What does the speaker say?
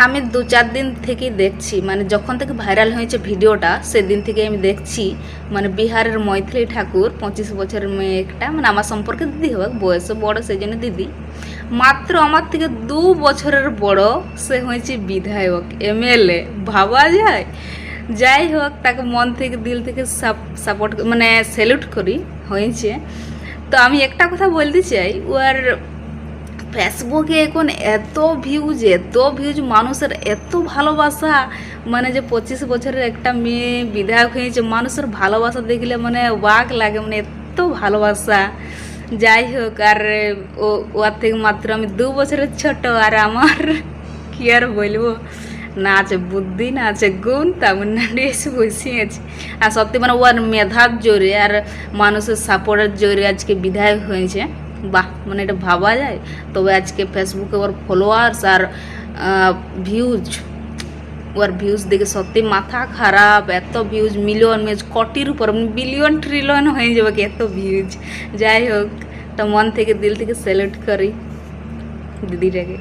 আমি 2-4 দিন থেকেই দেখছি, মানে যখন থেকে ভাইরাল হয়েছে ভিডিওটা সেদিন থেকে আমি দেখছি। মানে বিহারের মৈথিলি ঠাকুর 25 বছরের মেয়ে একটা, মানে আমার সম্পর্কে দিদি হোক, বয়সে বড় সেই জন্য দিদি, মাত্র আমার থেকে 2 বছরের বড়, সে হয়েছে বিধায়ক, এমএলএ। ভাবা যায়? যাই হোক, তাকে মন থেকে দিল থেকে সাপোর্ট মানে স্যালুট করি, হয়েছে। তো আমি একটা কথা বলতে চাই, ওর ফেসবুকে এখন এত ভিউজ, মানুষের এত ভালোবাসা, মানে যে 25 বছরের একটা মেয়ে বিধায়ক হয়েছে, মানুষের ভালোবাসা দেখলে মানে অবাক লাগে, মানে এত ভালোবাসা। যাই হোক, আর ওর থেকে মাত্র আমি 2 বছরের ছোট, আর আমার কি আর বলবো, না আছে বুদ্ধি, না আছে গুণ, তামিলনাড়ু এসে বসে আছে। আর সত্যি মানে ওর মেধার জোরে আর মানুষের সাপোর্টের জোরে আজকে বিধায়ক হয়েছে। বাহ, মানে এটা ভাবা যায়? তবে আজকে ফেসবুকে ওর ফলোয়ার্স আর ভিউজ দেখে সত্যি মাথা খারাপ। এত ভিউজ, মিলিয়ন কোটির উপর, বিলিয়ন ট্রিলিয়ন হয়ে যাবে কি এত ভিউজ। যাই হোক, তো মন থেকে দিল থেকে স্যালুট করি দিদিটাকে।